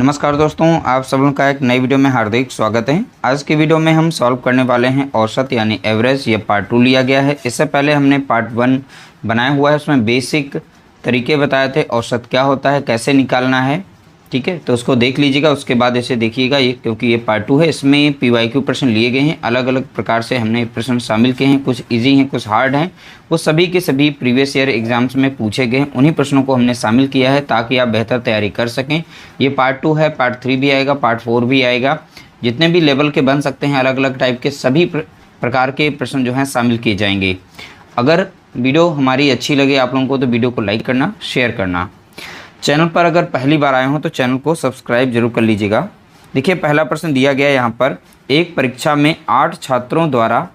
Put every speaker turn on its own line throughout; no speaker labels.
नमस्कार दोस्तों, आप सब लोगों का एक नई वीडियो में हार्दिक स्वागत है। आज की वीडियो में हम सॉल्व करने वाले हैं औसत यानी एवरेज। ये पार्ट 2 लिया गया है। इससे पहले हमने पार्ट 1 बनाया हुआ है, उसमें बेसिक तरीके बताए थे औसत क्या होता है, कैसे निकालना है। ठीक है, तो उसको देख लीजिएगा, उसके बाद इसे देखिएगा ये, क्योंकि ये पार्ट 2 है। इसमें PYQ प्रश्न लिए गए हैं, अलग अलग प्रकार से हमने प्रश्न शामिल किए हैं। कुछ ईजी हैं, कुछ हार्ड हैं। वो सभी के सभी प्रीवियस ईयर एग्जाम्स में पूछे गए हैं, उन्हीं प्रश्नों को हमने शामिल किया है ताकि आप बेहतर तैयारी कर सकें। ये पार्ट 2 है, पार्ट 3 भी आएगा, पार्ट 4 भी आएगा। जितने भी लेवल के बन सकते हैं, अलग अलग टाइप के सभी प्रकार के प्रश्न जो हैं शामिल किए जाएंगे। अगर वीडियो हमारी अच्छी लगे आप लोगों को तो वीडियो को लाइक करना, शेयर करना। चैनल पर अगर पहली बार आए हों तो चैनल को सब्सक्राइब जरूर कर लीजिएगा। देखिए, पहला प्रश्न दिया गया है यहाँ पर। एक परीक्षा में 8 छात्रों द्वारा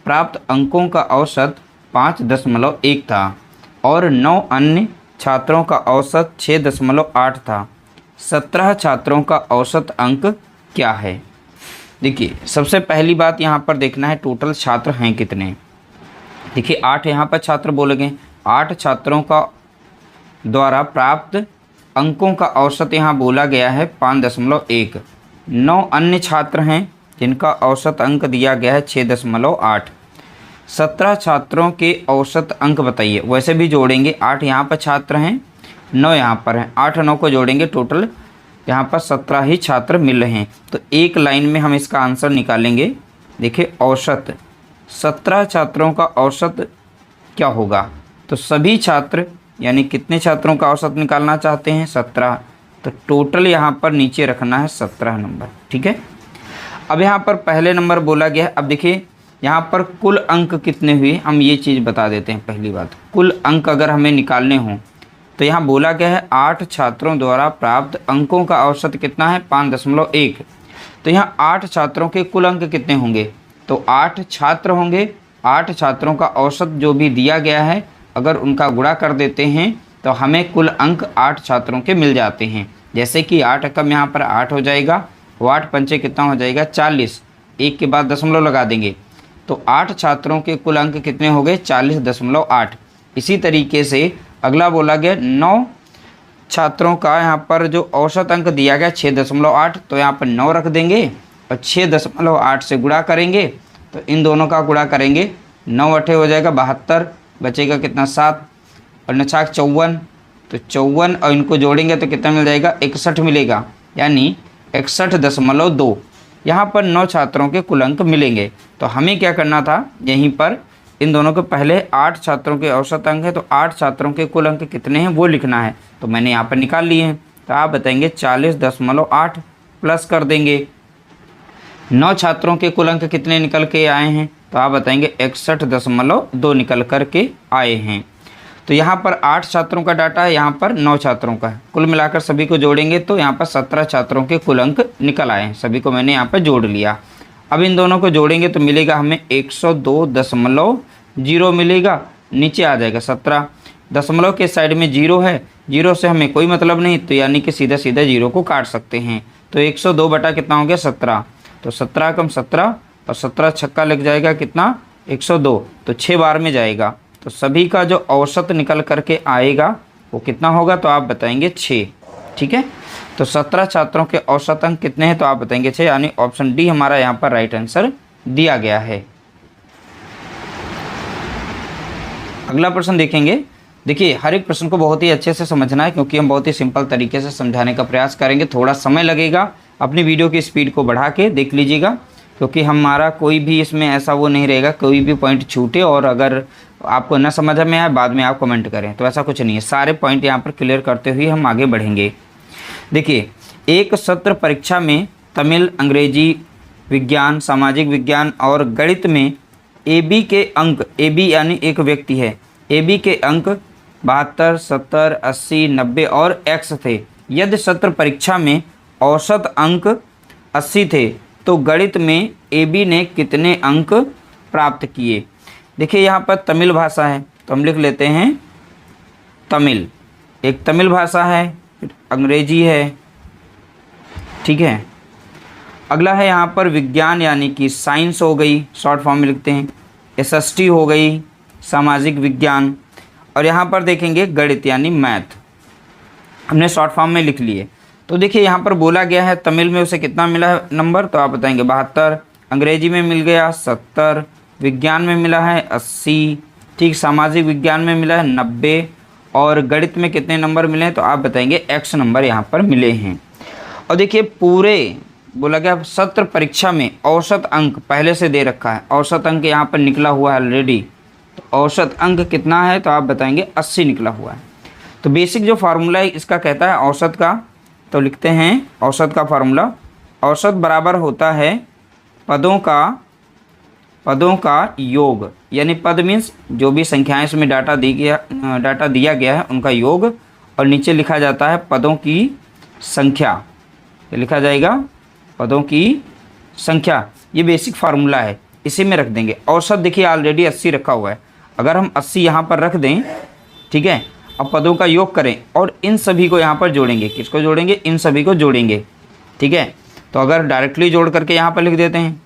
प्राप्त अंकों का औसत 5.1 था और 9 अन्य छात्रों का औसत 6.8 था। 17 छात्रों का औसत अंक क्या है? देखिए, सबसे पहली बात यहाँ पर देखना है टोटल छात्र हैं कितने। देखिए, 8 यहाँ पर छात्र बोले गए। 8 छात्रों का द्वारा प्राप्त अंकों का औसत यहाँ बोला गया है 5.1। 9 अन्य छात्र हैं जिनका औसत अंक दिया गया है 6.8। 17 छात्रों के औसत अंक बताइए। वैसे भी जोड़ेंगे, 8 यहाँ पर छात्र हैं, 9 यहाँ पर हैं। 8 और 9 को जोड़ेंगे, टोटल यहाँ पर 17 ही छात्र मिल रहे हैं। तो एक लाइन में हम इसका आंसर निकालेंगे। देखिए, औसत 17 छात्रों का औसत क्या होगा? तो सभी छात्र यानी कितने छात्रों का औसत निकालना चाहते हैं? 17। तो टोटल यहाँ पर नीचे रखना है 17 नंबर। ठीक है, अब यहाँ पर पहले नंबर बोला गया है। अब देखिए, यहाँ पर कुल अंक कितने हुए हम ये चीज़ बता देते हैं। पहली बात, कुल अंक अगर हमें निकालने हों तो यहाँ बोला गया है 8 छात्रों द्वारा प्राप्त अंकों का औसत कितना है? 5.1। तो यहाँ 8 छात्रों के कुल अंक कितने होंगे? तो 8 छात्र होंगे। 8 छात्रों का औसत जो भी दिया गया है, अगर उनका गुणा कर देते हैं तो हमें कुल अंक 8 छात्रों के मिल जाते हैं। जैसे कि 8 एकम यहाँ पर 8 हो जाएगा, 8 पंचे कितना हो जाएगा? 40। एक के बाद दशमलव लगा देंगे तो 8 छात्रों के कुल अंक कितने हो गए? 40.8। इसी तरीके से अगला बोला गया 9 छात्रों का यहाँ पर जो औसत अंक दिया गया 6.8, तो यहाँ पर 9 रख देंगे और 6.8 से गुणा करेंगे। तो इन दोनों का गुणा करेंगे, 9 अठे हो जाएगा 72, बचेगा कितना? 7 और 9 54। तो 54 और इनको जोड़ेंगे तो कितना मिल जाएगा? 61 मिलेगा, यानी 61.2। यहाँ पर 9 छात्रों के कुल अंक मिलेंगे। तो हमें क्या करना था, यहीं पर इन दोनों के पहले 8 छात्रों के औसत अंक है, तो 8 छात्रों के कुल अंक कितने हैं वो लिखना है। तो मैंने यहाँ पर निकाल लिए हैं। तो आप बताएंगे 40.8 प्लस कर देंगे। 9 छात्रों के कुल अंक कितने निकल के आए हैं? तो आप बताएंगे 61.2 निकल कर के आए हैं। तो यहाँ पर 8 छात्रों का डाटा है, यहाँ पर 9 छात्रों का है। कुल मिलाकर सभी को जोड़ेंगे तो यहाँ पर 17 छात्रों के कुल अंक निकल आए हैं। सभी को मैंने यहाँ पर जोड़ लिया। अब इन दोनों को जोड़ेंगे तो मिलेगा हमें 102.0 मिलेगा। नीचे आ जाएगा 17। दशमलव के साइड में 0 है, 0 से हमें कोई मतलब नहीं, तो यानी कि सीधा सीधा 0 को काट सकते हैं। तो 102 बटा कितना हो गया? 17। तो 17 कम 17 और 17 छक्का लग जाएगा कितना? 102। तो 6 बार में जाएगा। तो सभी का जो औसत निकल करके आएगा वो कितना होगा? तो आप बताएंगे 6। ठीक है, तो 17 छात्रों के औसत अंक कितने हैं? तो आप बताएंगे 6, यानी ऑप्शन डी हमारा यहाँ पर राइट आंसर दिया गया है। अगला प्रश्न देखेंगे। देखिए, हर एक प्रश्न को बहुत ही अच्छे से समझना है, क्योंकि हम बहुत ही सिंपल तरीके से समझाने का प्रयास करेंगे। थोड़ा समय लगेगा, अपनी वीडियो की स्पीड को बढ़ा के देख लीजिएगा, क्योंकि हमारा कोई भी इसमें ऐसा वो नहीं रहेगा कोई भी पॉइंट छूटे और अगर आपको न समझ में आए बाद में आप कमेंट करें, तो ऐसा कुछ नहीं है। सारे पॉइंट यहाँ पर क्लियर करते हुए हम आगे बढ़ेंगे। देखिए, एक सत्र परीक्षा में तमिल, अंग्रेजी, विज्ञान, सामाजिक विज्ञान और गणित में AB के अंक, AB यानी एक व्यक्ति है, AB के अंक 72, 70, 80, 90 और X थे। यदि सत्र परीक्षा में औसत अंक 80 थे तो गणित में AB ने कितने अंक प्राप्त किए? देखिए, यहाँ पर तमिल भाषा है तो हम लिख लेते हैं तमिल। एक तमिल भाषा है, फिर अंग्रेजी है। ठीक है, अगला है यहाँ पर विज्ञान यानी कि साइंस हो गई, शॉर्ट फॉर्म में लिखते हैं। SST हो गई, सामाजिक विज्ञान। और यहाँ पर देखेंगे गणित यानी मैथ, हमने शॉर्ट फॉर्म में लिख लिए। तो देखिए यहाँ पर बोला गया है तमिल में उसे कितना मिला है नंबर, तो आप बताएंगे 72, अंग्रेजी में मिल गया 70, विज्ञान में मिला है 80, ठीक, सामाजिक विज्ञान में मिला है 90 और गणित में कितने नंबर मिले हैं, तो आप बताएंगे x नंबर यहाँ पर मिले हैं। और देखिए पूरे बोला गया सत्र परीक्षा में औसत अंक पहले से दे रखा है, औसत अंक यहाँ पर निकला हुआ है ऑलरेडी, तो औसत अंक कितना है, तो आप बताएंगे 80 निकला हुआ है। तो बेसिक जो फार्मूला है इसका कहता है औसत का, तो लिखते हैं औसत का फार्मूला, औसत बराबर होता है पदों का योग, यानी पद मीन्स जो भी संख्याएं इसमें डाटा दिया गया है उनका योग, और नीचे लिखा जाता है पदों की संख्या, ये लिखा जाएगा पदों की संख्या। ये बेसिक फार्मूला है, इसी में रख देंगे। औसत देखिए ऑलरेडी 80 रखा हुआ है, अगर हम 80 यहाँ पर रख दें, ठीक है, अब पदों का योग करें और इन सभी को यहाँ पर जोड़ेंगे, किसको जोड़ेंगे, इन सभी को जोड़ेंगे, ठीक है। तो अगर डायरेक्टली जोड़ करके यहाँ पर लिख देते हैं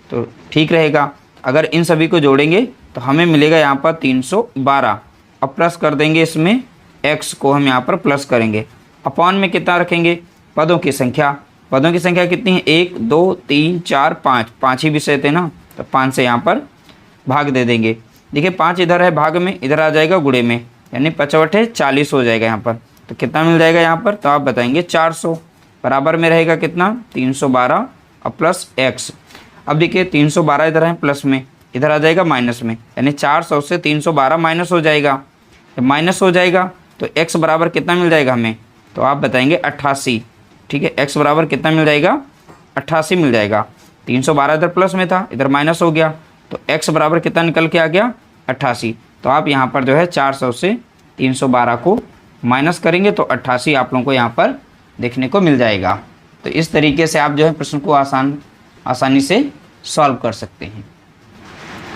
तो ठीक रहेगा, अगर इन सभी को जोड़ेंगे तो हमें मिलेगा यहाँ पर 312। अब प्लस कर देंगे, इसमें x को हम यहाँ पर प्लस करेंगे, अपॉन में कितना रखेंगे, पदों की संख्या, पदों की संख्या कितनी है, 1 2 3 4 5, 5 ही विषय थे ना, तो 5 से यहाँ पर भाग दे देंगे। देखिए 5 इधर है भाग में, इधर आ जाएगा गुणे में, यानी 55 40 हो जाएगा यहाँ पर। तो कितना मिल जाएगा यहाँ पर, तो आप बताएंगे 400, बराबर में रहेगा कितना 312 और प्लस x। अब देखिए 312 इधर है प्लस में, इधर आ जाएगा माइनस में, यानी 400 से 312 माइनस हो जाएगा, जब माइनस हो जाएगा तो x बराबर कितना मिल जाएगा हमें, तो आप बताएंगे 88, ठीक है। x बराबर कितना मिल जाएगा, 88 मिल जाएगा। 312 इधर प्लस में था, इधर माइनस हो गया, तो x बराबर कितना निकल के आ गया 88। तो आप यहाँ पर जो है 400 से 312 को माइनस करेंगे तो 88 आप लोगों को यहाँ पर देखने को मिल जाएगा। तो इस तरीके से आप जो है प्रश्न को आसानी से सॉल्व कर सकते हैं,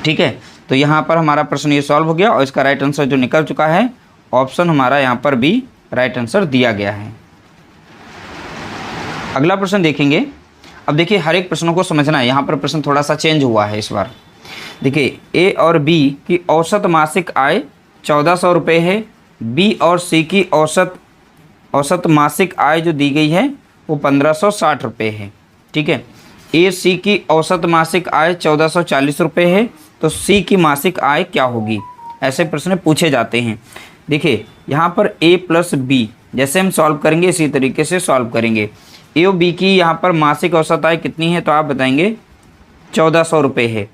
ठीक है। तो यहाँ पर हमारा प्रश्न ये सॉल्व हो गया और इसका राइट आंसर जो निकल चुका है ऑप्शन हमारा यहाँ पर भी राइट आंसर दिया गया है। अगला प्रश्न देखेंगे। अब देखिए हर एक प्रश्नों को समझना है, यहाँ पर प्रश्न थोड़ा सा चेंज हुआ है इस बार। देखिए ए और बी की औसत मासिक आय 1400 रुपये है, बी और सी की औसत मासिक आय जो दी गई है वो 1560 रुपये है, ठीक है। ए सी की औसत मासिक आय 1440 रुपये है, तो सी की मासिक आय क्या होगी, ऐसे प्रश्न पूछे जाते हैं। देखिए यहाँ पर ए प्लस बी जैसे हम सॉल्व करेंगे इसी तरीके से सॉल्व करेंगे। ए और बी की यहाँ पर मासिक औसत आय कितनी है, तो आप बताएंगे 1400 रुपये है।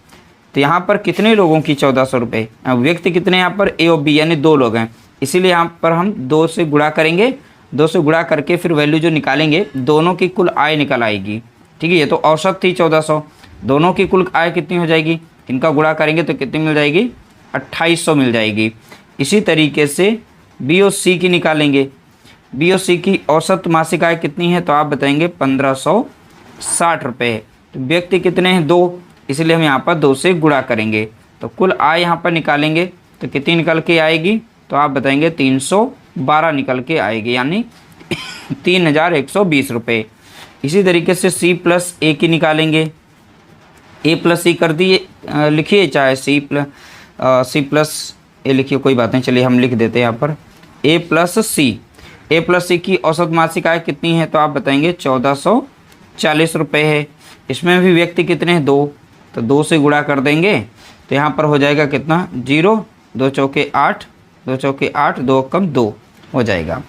तो यहाँ पर कितने लोगों की 1400 रुपये, व्यक्ति कितने यहाँ पर ए और बी यानी 2 लोग हैं, इसीलिए यहाँ पर हम 2 से गुणा करेंगे, 2 से गुणा करके फिर वैल्यू जो निकालेंगे दोनों की कुल आय निकल आएगी, ठीक है। ये तो औसत थी 1400, दोनों की कुल आय कितनी हो जाएगी, इनका गुणा करेंगे तो कितनी मिल जाएगी 2800 मिल जाएगी। इसी तरीके से बी और सी की निकालेंगे, बी और सी की औसत मासिक आय कितनी है, तो आप बताएंगे 1560 रुपये है। तो व्यक्ति कितने हैं 2, इसलिए हम यहाँ पर 2 से गुणा करेंगे, तो कुल आय यहाँ पर निकालेंगे तो कितनी निकल के आएगी, तो आप बताएंगे 312 निकल के आएगी, यानी 3120 रुपये। इसी तरीके से सी प्लस ए की निकालेंगे, ए प्लस सी कर दिए, लिखिए चाहे सी प्लस ए लिखिए, कोई बात नहीं, चलिए हम लिख देते हैं यहाँ पर ए प्लस सी की औसत मासिक आय कितनी है, तो आप बताएंगे 1440 रुपये है। इसमें भी व्यक्ति कितने हैं 2, तो 2 से गुणा कर देंगे तो यहाँ पर हो जाएगा कितना 0, 2 चौके 8, 2 चौके 8, 2 कम 2 हो जाएगा।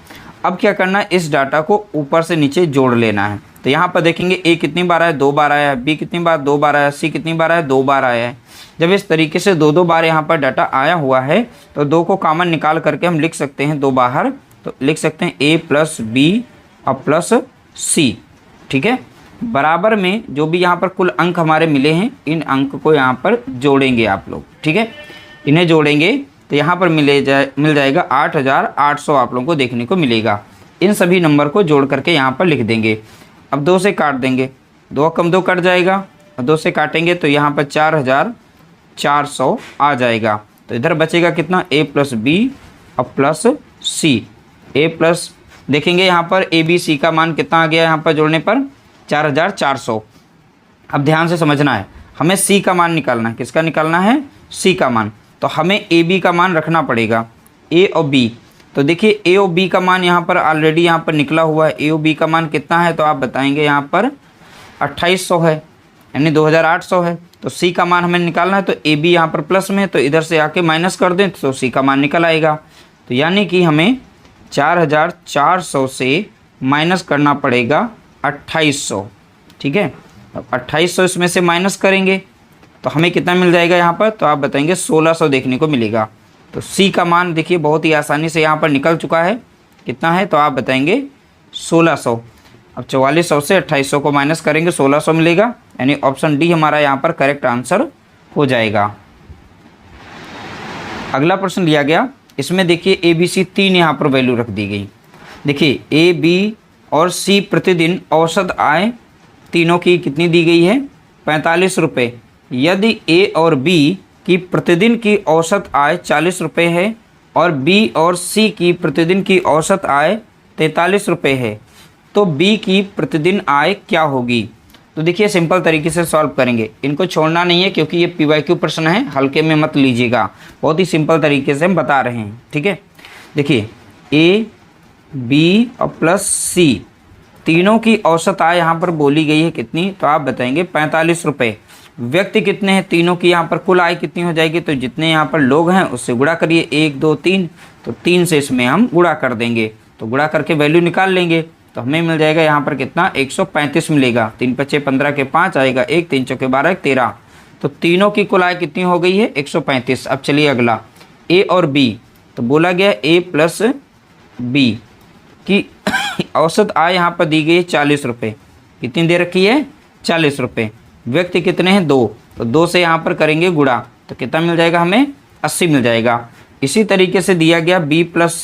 अब क्या करना है, इस डाटा को ऊपर से नीचे जोड़ लेना है। तो यहाँ पर देखेंगे ए कितनी बार आया 2 बार आया है, बी कितनी बार 2 बार आया, सी कितनी बार आया 2 बार आया है। जब इस तरीके से 2 बार यहाँ पर डाटा आया हुआ है तो 2 को कॉमन निकाल करके हम लिख सकते हैं 2 बाहर, तो लिख सकते हैं ए प्लस बी और प्लस सी, ठीक है। बराबर में जो भी यहाँ पर कुल अंक हमारे मिले हैं इन अंक को यहाँ पर जोड़ेंगे आप लोग, ठीक है। इन्हें जोड़ेंगे तो यहाँ पर मिल जाएगा 8800 आप लोगों को देखने को मिलेगा। इन सभी नंबर को जोड़ करके यहाँ पर लिख देंगे। अब 2 से काट देंगे, 2 कम 2 कट जाएगा, और 2 से काटेंगे तो यहाँ पर 4400 आ जाएगा। तो इधर बचेगा कितना ए प्लस बी और प्लस सी। ए प्लस देखेंगे यहाँ पर ए बी सी का मान कितना आ गया यहाँ पर जोड़ने पर 4400। अब ध्यान से समझना है, हमें सी का मान निकालना है। किसका निकालना है, सी का मान। तो हमें ए बी का मान रखना पड़ेगा, ए और बी। तो देखिए ए और बी का मान यहाँ पर ऑलरेडी यहाँ पर निकला हुआ है। ए और बी का मान कितना है तो आप बताएंगे यहाँ पर 2800 है, यानी 2800 है। तो सी का मान हमें निकालना है, तो ए बी यहाँ पर प्लस में है, तो इधर से आके माइनस कर दें तो सी का मान निकल आएगा। तो यानी कि हमें 4400 से माइनस करना पड़ेगा 2800। ठीक है, अब 2800 इसमें से माइनस करेंगे तो हमें कितना मिल जाएगा यहाँ पर, तो आप बताएंगे 1600 देखने को मिलेगा। तो सी का मान देखिए बहुत ही आसानी से यहाँ पर निकल चुका है, कितना है तो आप बताएंगे 1600। अब 4400 से 2800 को माइनस करेंगे 1600 मिलेगा, यानी ऑप्शन डी हमारा यहाँ पर करेक्ट आंसर हो जाएगा। अगला प्रश्न लिया गया, इसमें देखिए ए बी सी 3 यहाँ पर वैल्यू रख दी गई। देखिए ए बी और सी प्रतिदिन औसत आय तीनों की कितनी दी गई है, 45 रुपये। यदि ए और बी की प्रतिदिन की औसत आय 40 रुपये है और बी और सी की प्रतिदिन की औसत आय 43 रुपये है, तो बी की प्रतिदिन आय क्या होगी। तो देखिए सिंपल तरीके से सॉल्व करेंगे, इनको छोड़ना नहीं है क्योंकि ये पीवाईक्यू प्रश्न है, हल्के में मत लीजिएगा, बहुत ही सिंपल तरीके से हम बता रहे हैं। ठीक है, देखिए ए बी और प्लस सी तीनों की औसत आय यहाँ पर बोली गई है कितनी, तो आप बताएंगे 45 रुपये। व्यक्ति कितने हैं, तीनों की यहाँ पर कुल आय कितनी हो जाएगी, तो जितने यहाँ पर लोग हैं उससे गुणा करिए, 1 2 3, तो 3 से इसमें हम गुणा कर देंगे, तो गुणा करके वैल्यू निकाल लेंगे। तो हमें मिल जाएगा यहाँ पर कितना, 135 मिलेगा। 3 पच्चे 15 के 5 आएगा, 1 3 चौके 12 13, तो तीनों की कुल आय कितनी हो गई है, 135। अब चलिए अगला ए और बी, तो बोला गया ए प्लस बी की औसत आय यहाँ पर दी गई है 40 रुपये। कितनी दे रखी है, 40 रुपये। व्यक्ति कितने हैं, 2, तो 2 से यहाँ पर करेंगे गुणा, तो कितना मिल जाएगा हमें, 80 मिल जाएगा। इसी तरीके से दिया गया बी प्लस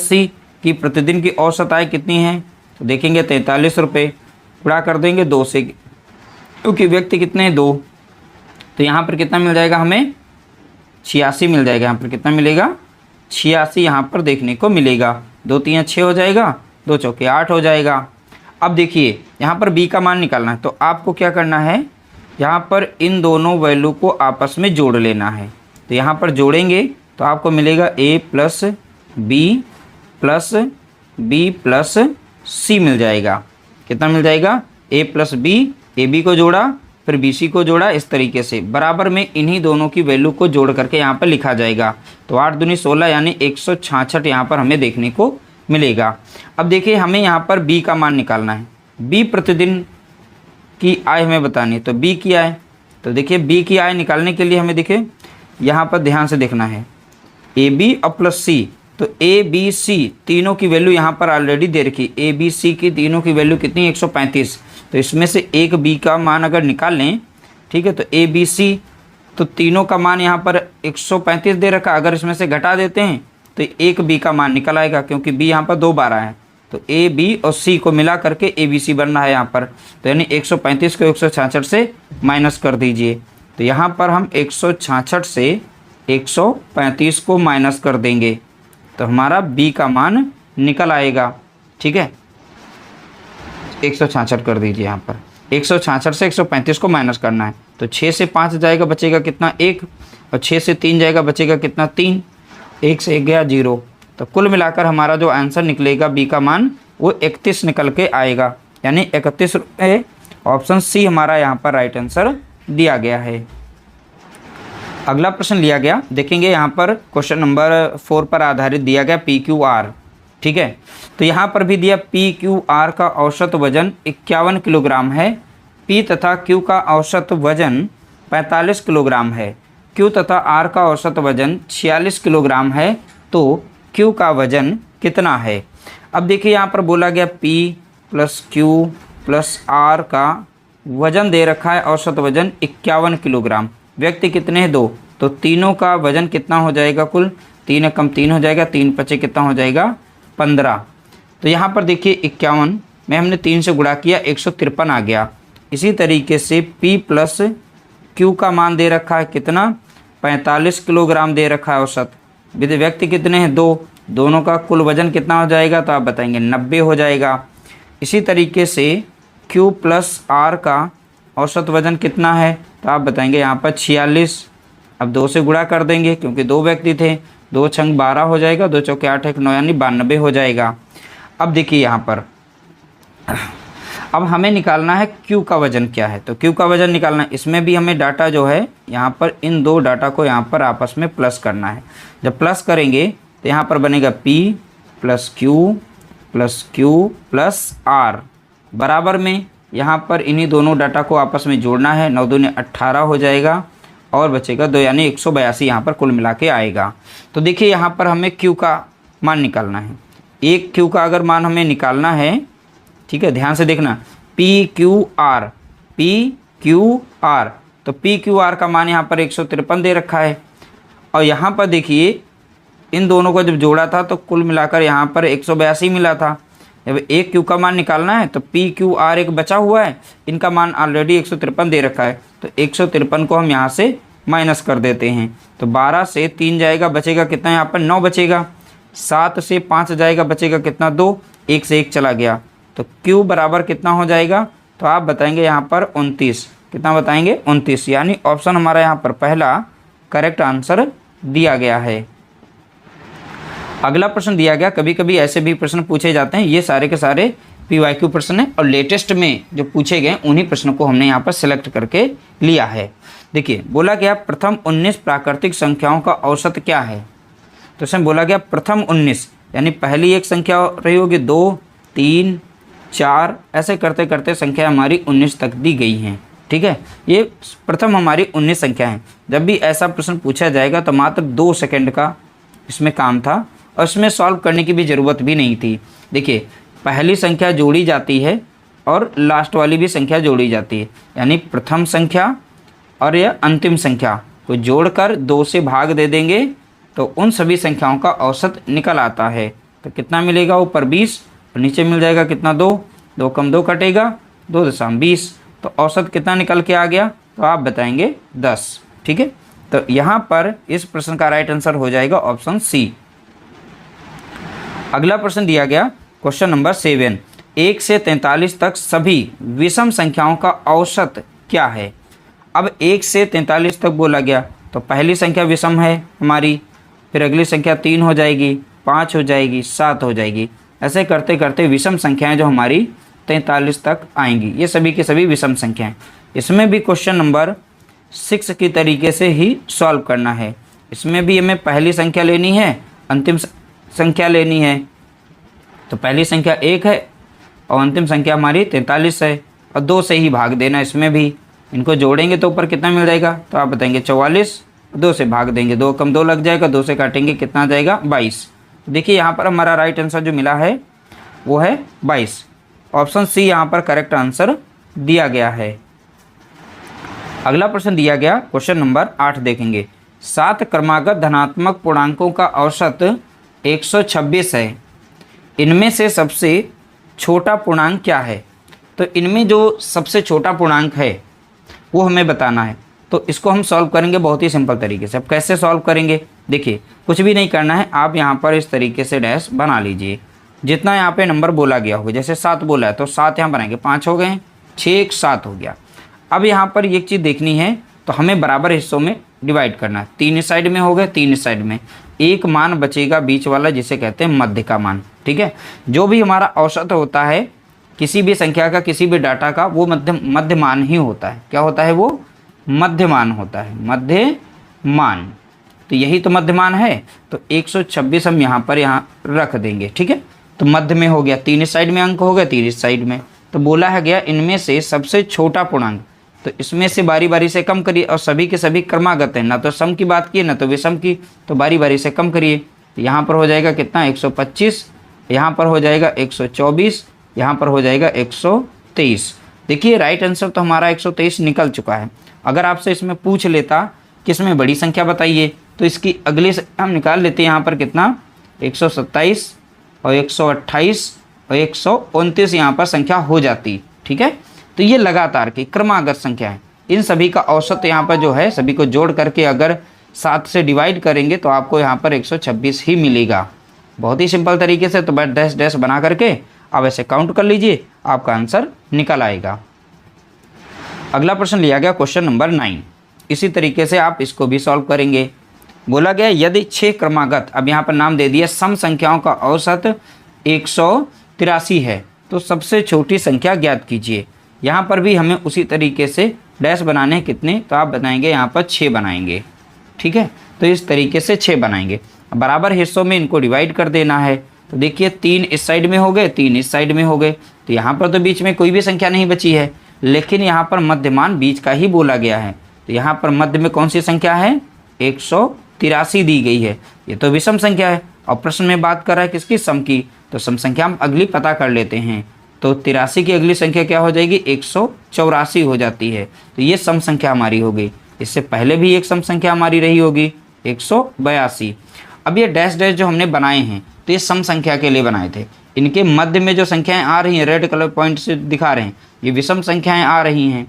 सी की प्रतिदिन की औसत आय कितनी है, तो देखेंगे 43 रुपये, गुणा कर देंगे 2 से, क्योंकि व्यक्ति कितने हैं, 2, तो यहाँ पर कितना मिल जाएगा हमें, 86 मिल जाएगा। यहाँ पर कितना मिलेगा, 86 यहाँ पर देखने को मिलेगा। 2 3 6 हो जाएगा, 2 चौके 8 हो जाएगा। अब देखिए यहाँ पर बी का मान निकालना है, तो आपको क्या करना है, यहाँ पर इन दोनों वैल्यू को आपस में जोड़ लेना है। तो यहाँ पर जोड़ेंगे तो आपको मिलेगा ए प्लस बी प्लस सी मिल जाएगा। कितना मिल जाएगा, ए प्लस बी, ए बी को जोड़ा फिर बी सी को जोड़ा, इस तरीके से बराबर में इन्हीं दोनों की वैल्यू को जोड़ करके यहाँ पर लिखा जाएगा। तो 8 दूनी 16 यानी 166 यहाँ पर हमें देखने को मिलेगा। अब देखिए हमें यहाँ पर बी का मान निकालना है, बी प्रतिदिन की आय हमें बतानी है, तो बी की आय, तो देखिए बी की आय निकालने के लिए हमें देखिए यहाँ पर ध्यान से देखना है, ए बी और प्लस सी, तो ए बी सी तीनों की वैल्यू यहाँ पर ऑलरेडी दे रखी, ए बी सी की तीनों की वैल्यू कितनी, 135। तो इसमें से एक बी का मान अगर निकाल लें, ठीक है, तो ए बी सी, तो तीनों का मान यहाँ पर 135 दे रखा, अगर इसमें से घटा देते हैं तो एक बी का मान निकल आएगा, क्योंकि बी यहाँ पर 2 बार आया है, तो ए बी और सी को मिला करके ए बी सी बन रहा है यहाँ पर। तो यानी 135 को 166 से माइनस कर दीजिए, तो यहाँ पर हम 166 से 135 को माइनस कर देंगे, तो हमारा बी का मान निकल आएगा। ठीक है, 166 कर दीजिए, यहाँ पर 166 से 135 को माइनस करना है, तो 6 से 5 जाएगा बचेगा कितना, 1, और 6 से 3 जाएगा बचेगा कितना, 3, 1 से 1 गया 0, तो कुल मिलाकर हमारा जो आंसर निकलेगा बी का मान वो 31 निकल के आएगा, यानी 31 रुपये। ऑप्शन सी हमारा यहाँ पर राइट आंसर दिया गया है। अगला प्रश्न लिया गया, देखेंगे यहाँ पर क्वेश्चन नंबर 4 पर आधारित दिया गया पी क्यू आर। ठीक है, तो यहाँ पर भी दिया पी क्यू आर का औसत वजन 51 किलोग्राम है, पी तथा क्यू का औसत वजन 45 किलोग्राम है, क्यू तथा आर का औसत वजन 46 किलोग्राम है, तो क्यू का वजन कितना है। अब देखिए यहाँ पर बोला गया P plus Q plus R का वजन दे रखा है, औसत वजन 51 किलोग्राम, व्यक्ति कितने हैं, 2, तो तीनों का वजन कितना हो जाएगा, कुल 3 कम 3 हो जाएगा, 3 पचे कितना हो जाएगा, 15। तो यहाँ पर देखिए 51 में हमने 3 से गुणा किया, 153 आ गया। इसी तरीके से P प्लस Q का मान दे रखा है कितना, 45 किलोग्राम दे रखा है औसत, व्यक्ति कितने हैं, 2, दोनों का कुल वजन कितना हो जाएगा, तो आप बताएंगे 90 हो जाएगा। इसी तरीके से Q प्लस R का औसत वजन कितना है, तो आप बताएंगे यहाँ पर 46। अब 2 से गुणा कर देंगे क्योंकि 2 व्यक्ति थे, 2 छंग 12 हो जाएगा, 2 चौके 8 1 9 यानी 92 हो जाएगा। अब देखिए यहाँ पर अब हमें निकालना है Q का वजन क्या है। तो Q का वजन निकालना है, इसमें भी हमें डाटा जो है यहाँ पर इन दो डाटा को यहाँ पर आपस में प्लस करना है। जब प्लस करेंगे तो यहाँ पर बनेगा P plus Q plus R बराबर में यहाँ पर इन्हीं दोनों डाटा को आपस में जोड़ना है। 9 दूनी 18 हो जाएगा और बचेगा 2 यानी 182 यहाँ पर कुल मिला के आएगा। तो देखिए यहाँ पर हमें Q का मान निकालना है। एक Q का अगर मान हमें निकालना है, ठीक है, ध्यान से देखना, PQR तो PQR का मान यहाँ पर 153 दे रखा है। और यहाँ पर देखिए इन दोनों को जब जोड़ा था तो कुल मिलाकर यहाँ पर 182 मिला था। जब एक Q का मान निकालना है तो PQR एक बचा हुआ है, इनका मान ऑलरेडी 153 दे रखा है, तो 153 को हम यहाँ से माइनस कर देते हैं। तो 12 से 3 जाएगा, बचेगा कितना, यहाँ पर 9 बचेगा। 7 से 5 जाएगा, बचेगा कितना, 2। 1 से 1 चला गया, तो Q बराबर कितना हो जाएगा, तो आप बताएंगे यहाँ पर 29। कितना बताएंगे, 29, यानी ऑप्शन हमारा यहाँ पर पहला करेक्ट आंसर दिया गया है। अगला प्रश्न दिया गया, कभी कभी ऐसे भी प्रश्न पूछे जाते हैं, ये सारे के सारे PYQ प्रश्न हैं और लेटेस्ट में जो पूछे गए उन्हीं प्रश्नों को हमने यहाँ पर सिलेक्ट करके लिया है। देखिए बोला गया प्रथम 19 प्राकृतिक संख्याओं का औसत क्या है। तो इसमें बोला गया प्रथम 19 यानी पहली एक संख्या रही होगी 2 3 4, ऐसे करते करते संख्या हमारी 19 तक दी गई हैं। ठीक है, ये प्रथम हमारी 19 संख्या है। जब भी ऐसा प्रश्न पूछा जाएगा तो मात्र 2 सेकंड का इसमें काम था और इसमें सॉल्व करने की भी ज़रूरत भी नहीं थी। देखिए पहली संख्या जोड़ी जाती है और लास्ट वाली भी संख्या जोड़ी जाती है, यानी प्रथम संख्या और यह अंतिम संख्या को जोड़कर 2 से भाग दे देंगे तो उन सभी संख्याओं का औसत निकल आता है। तो कितना मिलेगा, ऊपर 20 और नीचे मिल जाएगा कितना, 2 2 कम 2 कटेगा, 2.20। तो औसत कितना निकल के आ गया, तो आप बताएंगे 10। ठीक है, तो यहाँ पर इस प्रश्न का राइट आंसर हो जाएगा ऑप्शन सी। अगला प्रश्न दिया गया क्वेश्चन नंबर 7, 1 से 43 तक सभी विषम संख्याओं का औसत क्या है। अब 1 से 43 तक बोला गया तो पहली संख्या विषम है हमारी, फिर अगली संख्या 3 हो जाएगी, 5 हो जाएगी, 7 हो जाएगी, ऐसे करते करते विषम संख्याएं जो हमारी 43 तक आएंगी। ये सभी के सभी विषम संख्याएं। इसमें भी क्वेश्चन नंबर 6 की तरीके से ही सॉल्व करना है। इसमें भी हमें पहली संख्या लेनी है, अंतिम संख्या लेनी है। तो पहली संख्या 1 है और अंतिम संख्या हमारी 43 है और 2 से ही भाग देना। इसमें भी इनको जोड़ेंगे तो ऊपर कितना मिल जाएगा, तो आप बताएंगे 44, 2 से भाग देंगे, 2 कम 2 लग जाएगा, 2 से काटेंगे कितना आ जाएगा, 22। देखिए यहाँ पर हमारा राइट आंसर जो मिला है वो है 22। ऑप्शन सी यहाँ पर करेक्ट आंसर दिया गया है। अगला प्रश्न दिया गया क्वेश्चन नंबर 8 देखेंगे। 7 क्रमागत धनात्मक पूर्णांकों का औसत 126 है, इनमें से सबसे छोटा पूर्णांक क्या है। तो इनमें जो सबसे छोटा पूर्णांक है वो हमें बताना है। तो इसको हम सॉल्व करेंगे बहुत ही सिंपल तरीके से। अब कैसे सॉल्व करेंगे, देखिए कुछ भी नहीं करना है, आप यहाँ पर इस तरीके से डैश बना लीजिए। जितना यहाँ पे नंबर बोला गया होगा, जैसे 7 बोला है तो 7 यहाँ बनाएंगे, 5 हो गए, 6 7 हो गया। अब यहाँ पर एक चीज़ देखनी है, तो हमें बराबर हिस्सों में डिवाइड करना है। 3 इस साइड में हो गए, 3 इस साइड में, एक मान बचेगा बीच वाला जिसे कहते हैं मध्य का मान। ठीक है, जो भी हमारा औसत होता है किसी भी संख्या का, किसी भी डाटा का, वो मध्य मान ही होता है। क्या होता है, वो मध्य मान होता है, मध्य मान। तो यही तो मध्य मान है। तो 126 हम यहाँ पर रख देंगे। ठीक है, तो मध्य में हो गया, 3 इस साइड में अंक हो गए, 3 इस साइड में। तो बोला है गया इनमें से सबसे छोटा पूर्णांक, तो इसमें से बारी बारी से कम करिए। और सभी के सभी क्रमागत हैं, ना तो सम की बात की ना तो विषम की, तो बारी बारी से कम करिए। यहाँ पर हो जाएगा कितना, 125, यहाँ पर हो जाएगा 124, यहाँ पर हो जाएगा 123। देखिए राइट आंसर तो हमारा 123 निकल चुका है। अगर आपसे इसमें पूछ लेता कि इसमें बड़ी संख्या बताइए, तो इसकी अगली हम निकाल लेते हैं। यहाँ पर कितना, 127 और 128 और 129 यहाँ पर संख्या हो जाती। ठीक है, तो ये लगातार की क्रमागत संख्या है। इन सभी का औसत यहाँ पर जो है, सभी को जोड़ करके अगर 7 से डिवाइड करेंगे तो आपको यहाँ पर 126 ही मिलेगा। बहुत ही सिंपल तरीके से। तो बस डैश डैश बना करके आप ऐसे काउंट कर लीजिए, आपका आंसर निकल आएगा। अगला प्रश्न लिया गया क्वेश्चन नंबर 9। इसी तरीके से आप इसको भी सॉल्व करेंगे। बोला गया यदि 6 क्रमागत, अब यहाँ पर नाम दे दिया, सम संख्याओं का औसत 183 है तो सबसे छोटी संख्या ज्ञात कीजिए। यहाँ पर भी हमें उसी तरीके से डैश बनाने हैं, कितने, तो आप बताएंगे यहाँ पर 6 बनाएंगे। ठीक है, तो इस तरीके से 6 बनाएंगे। बराबर हिस्सों में इनको डिवाइड कर देना है। तो देखिए 3 इस साइड में हो गए, 3 इस साइड में हो गए, तो यहाँ पर तो बीच में कोई भी संख्या नहीं बची है, लेकिन यहाँ पर मध्यमान बीच का ही बोला गया है। तो यहाँ पर मध्य में कौन सी संख्या है, 183 दी गई है, ये तो विषम संख्या है। और प्रश्न में बात कर रहा है किसकी, सम की, तो सम संख्या हम अगली पता कर लेते हैं। तो 83 की अगली संख्या क्या हो जाएगी, 184 हो जाती है। तो ये सम संख्या हमारी हो गई। इससे पहले भी एक सम संख्या हमारी रही होगी 182। अब ये डैश डैश जो हमने बनाए हैं तो ये सम संख्या के लिए बनाए थे। इनके मध्य में जो संख्याएं आ रही हैं, रेड कलर पॉइंट से दिखा रहे हैं, ये विषम संख्याएं आ रही हैं।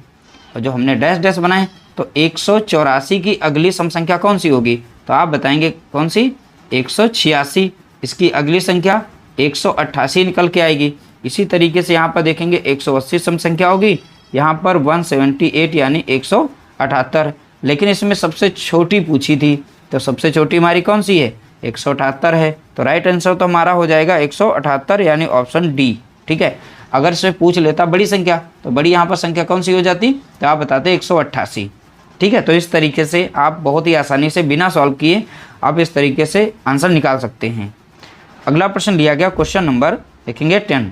और जो हमने डैश डैश बनाए तो 184 की अगली सम संख्या कौन सी होगी, तो आप बताएंगे कौन सी, 186। इसकी अगली संख्या 188 निकल के आएगी। इसी तरीके से यहाँ पर देखेंगे 180 सम संख्या होगी, यहाँ पर 178 यानी 178, लेकिन इसमें सबसे छोटी पूछी थी, तो सबसे छोटी हमारी कौन सी है, 178 है। तो राइट आंसर तो हमारा हो जाएगा 178 यानी ऑप्शन डी। ठीक है, अगर इसमें पूछ लेता बड़ी संख्या तो बड़ी यहाँ पर संख्या कौन सी हो जाती, तो आप बताते 188। ठीक है, तो इस तरीके से आप बहुत ही आसानी से बिना सॉल्व किए आप इस तरीके से आंसर निकाल सकते हैं। अगला प्रश्न लिया गया क्वेश्चन नंबर देखेंगे 10।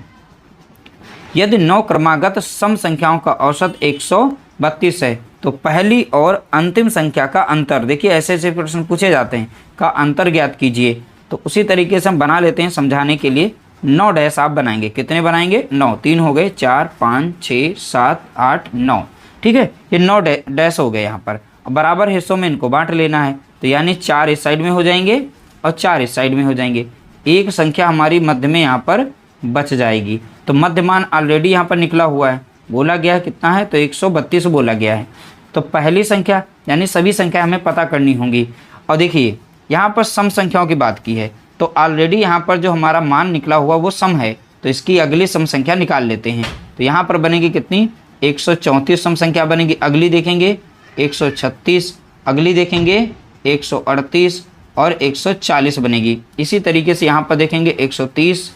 यदि 9 क्रमागत सम संख्याओं का औसत 132 है तो पहली और अंतिम संख्या का अंतर, देखिए ऐसे ऐसे प्रश्न पूछे जाते हैं, का अंतर ज्ञात कीजिए। तो उसी तरीके से हम बना लेते हैं समझाने के लिए। 9 डैश आप बनाएंगे, कितने बनाएंगे, 9, 3 हो गए, 4, 5, 6, 7, 8, 9। ठीक है, ये 9 डैश हो गए यहाँ पर। बराबर हिस्सों में इनको बांट लेना है, तो यानी 4 इस साइड में हो जाएंगे और 4 इस साइड में हो जाएंगे। एक संख्या हमारी मध्य में यहाँ पर बच जाएगी। तो मध्यमान ऑलरेडी यहाँ पर निकला हुआ है, बोला गया है कितना है, तो 132 बोला गया है। तो पहली संख्या यानी सभी संख्या हमें पता करनी होंगी। और देखिए यहाँ पर सम संख्याओं की बात की है, तो ऑलरेडी यहाँ पर जो हमारा मान निकला हुआ वो सम है, तो इसकी अगली सम संख्या निकाल लेते हैं। तो यहाँ पर बनेगी कितनी, 134 सम संख्या बनेगी। अगली देखेंगे 136, अगली देखेंगे 138 और 140 बनेगी। इसी तरीके से यहाँ पर देखेंगे 130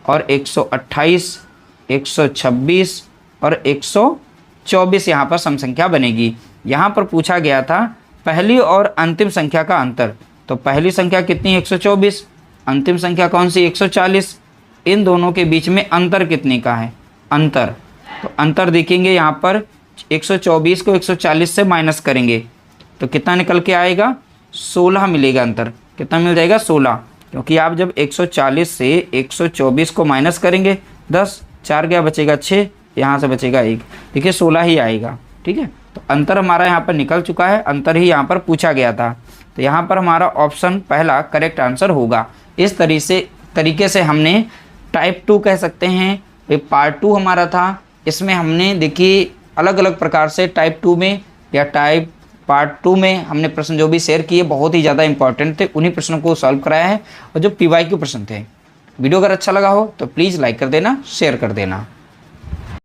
और 128, 126 और 124 यहाँ पर सम संख्या बनेगी। यहाँ पर पूछा गया था पहली और अंतिम संख्या का अंतर, तो पहली संख्या कितनी, 124, अंतिम संख्या कौन सी, 140। इन दोनों के बीच में अंतर कितने का है, अंतर, तो अंतर देखेंगे यहाँ पर 124 को 140 से माइनस करेंगे तो कितना निकल के आएगा, 16 मिलेगा अंतर। कितना मिल जाएगा, 16, क्योंकि आप जब 140 से 124 को माइनस करेंगे 10, 4 गया बचेगा 6, यहाँ से बचेगा 1, देखिए 16 ही आएगा। ठीक है, तो अंतर हमारा यहाँ पर निकल चुका है, अंतर ही यहाँ पर पूछा गया था, तो यहाँ पर हमारा ऑप्शन पहला करेक्ट आंसर होगा। इस तरीके से हमने टाइप 2 कह सकते हैं, ये पार्ट 2 हमारा था। इसमें हमने देखिए अलग अलग प्रकार से टाइप 2 में या पार्ट 2 में हमने प्रश्न जो भी शेयर किए बहुत ही ज़्यादा इंपॉर्टेंट थे, उन्हीं प्रश्नों को सॉल्व कराया है। और जो PYQ प्रश्न थे, वीडियो अगर अच्छा लगा हो तो प्लीज़ लाइक कर देना, शेयर कर देना।